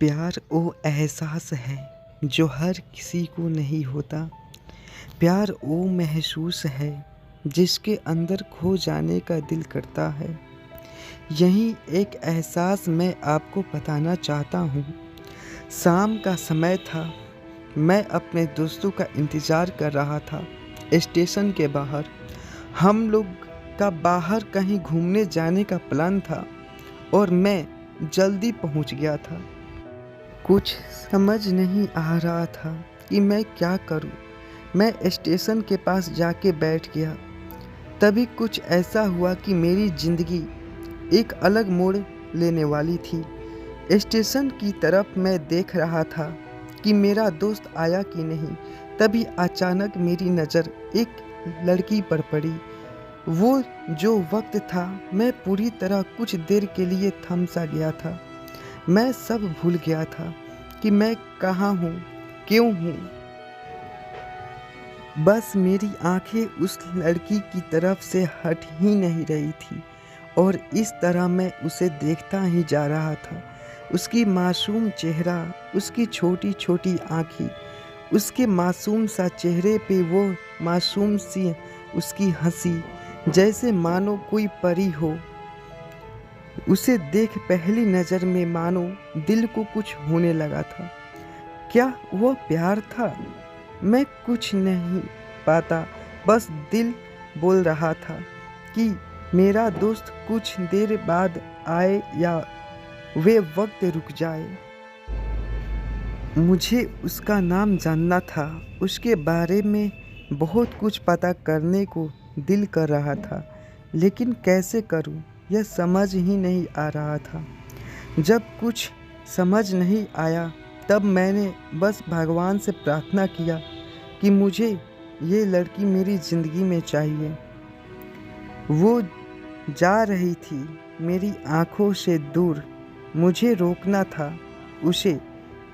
प्यार वो एहसास है जो हर किसी को नहीं होता। प्यार वो महसूस है जिसके अंदर खो जाने का दिल करता है। यही एक एहसास मैं आपको बताना चाहता हूँ। शाम का समय था, मैं अपने दोस्तों का इंतज़ार कर रहा था स्टेशन के बाहर। हम लोग का बाहर कहीं घूमने जाने का प्लान था और मैं जल्दी पहुँच गया था। कुछ समझ नहीं आ रहा था कि मैं क्या करूं। मैं स्टेशन के पास जाके बैठ गया। तभी कुछ ऐसा हुआ कि मेरी ज़िंदगी एक अलग मोड़ लेने वाली थी। स्टेशन की तरफ मैं देख रहा था कि मेरा दोस्त आया कि नहीं। तभी अचानक मेरी नज़र एक लड़की पर पड़ी। वो जो वक्त था, मैं पूरी तरह कुछ देर के लिए थम सा गया था। मैं सब भूल गया था कि मैं कहाँ हूँ, क्यों हूँ। बस मेरी आंखें उस लड़की की तरफ से हट ही नहीं रही थी और इस तरह मैं उसे देखता ही जा रहा था। उसकी मासूम चेहरा, उसकी छोटी छोटी आँखें, उसके मासूम सा चेहरे पे वो मासूम सी उसकी हंसी, जैसे मानो कोई परी हो। उसे देख पहली नज़र में मानो दिल को कुछ होने लगा था। क्या वो प्यार था? मैं कुछ नहीं पाता, बस दिल बोल रहा था कि मेरा दोस्त कुछ देर बाद आए या वे वक्त रुक जाए। मुझे उसका नाम जानना था, उसके बारे में बहुत कुछ पता करने को दिल कर रहा था, लेकिन कैसे करूं यह समझ ही नहीं आ रहा था। जब कुछ समझ नहीं आया तब मैंने बस भगवान से प्रार्थना किया कि मुझे ये लड़की मेरी ज़िंदगी में चाहिए। वो जा रही थी मेरी आँखों से दूर। मुझे रोकना था उसे,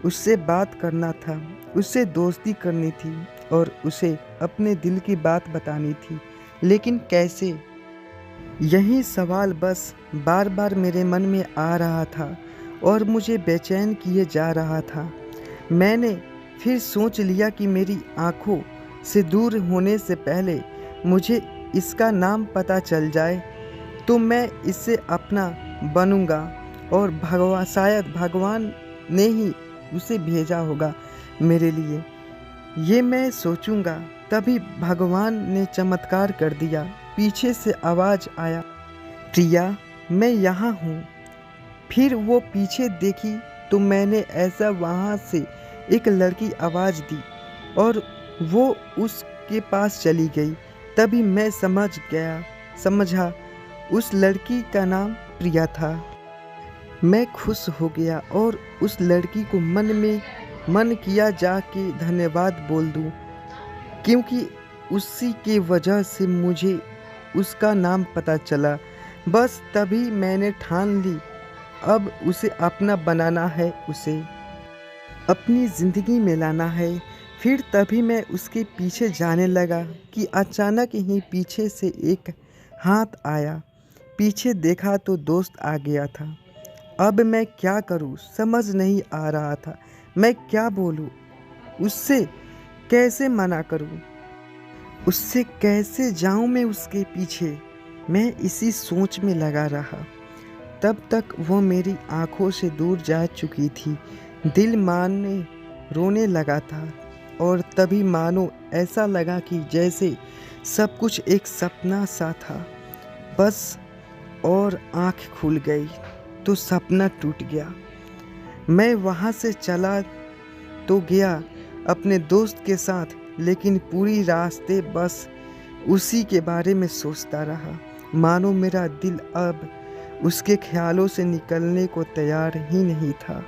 उससे बात करना था, उससे दोस्ती करनी थी और उसे अपने दिल की बात बतानी थी, लेकिन कैसे? यही सवाल बस बार बार मेरे मन में आ रहा था और मुझे बेचैन किए जा रहा था। मैंने फिर सोच लिया कि मेरी आँखों से दूर होने से पहले मुझे इसका नाम पता चल जाए तो मैं इससे अपना बनूंगा और शायद भगवान ने ही उसे भेजा होगा मेरे लिए, ये मैं सोचूंगा। तभी भगवान ने चमत्कार कर दिया। पीछे से आवाज़ आया, प्रिया मैं यहाँ हूँ। फिर वो पीछे देखी तो मैंने ऐसा वहाँ से एक लड़की आवाज़ दी और वो उसके पास चली गई। तभी मैं समझा उस लड़की का नाम प्रिया था। मैं खुश हो गया और उस लड़की को मन किया जाके धन्यवाद बोल दूं, क्योंकि उसी की वजह से मुझे उसका नाम पता चला। बस तभी मैंने ठान ली, अब उसे अपना बनाना है, उसे अपनी ज़िंदगी में लाना है। फिर तभी मैं उसके पीछे जाने लगा कि अचानक ही पीछे से एक हाथ आया। पीछे देखा तो दोस्त आ गया था। अब मैं क्या करूं समझ नहीं आ रहा था। मैं क्या बोलूं, उससे कैसे मना करूं, उससे कैसे जाऊं मैं उसके पीछे। मैं इसी सोच में लगा रहा। तब तक वो मेरी आंखों से दूर जा चुकी थी। दिल माने रोने लगा था और तभी मानो ऐसा लगा कि जैसे सब कुछ एक सपना सा था। बस और आँख खुल गई तो सपना टूट गया। मैं वहाँ से चला तो गया अपने दोस्त के साथ, लेकिन पूरी रास्ते बस उसी के बारे में सोचता रहा। मानो मेरा दिल अब उसके ख्यालों से निकलने को तैयार ही नहीं था।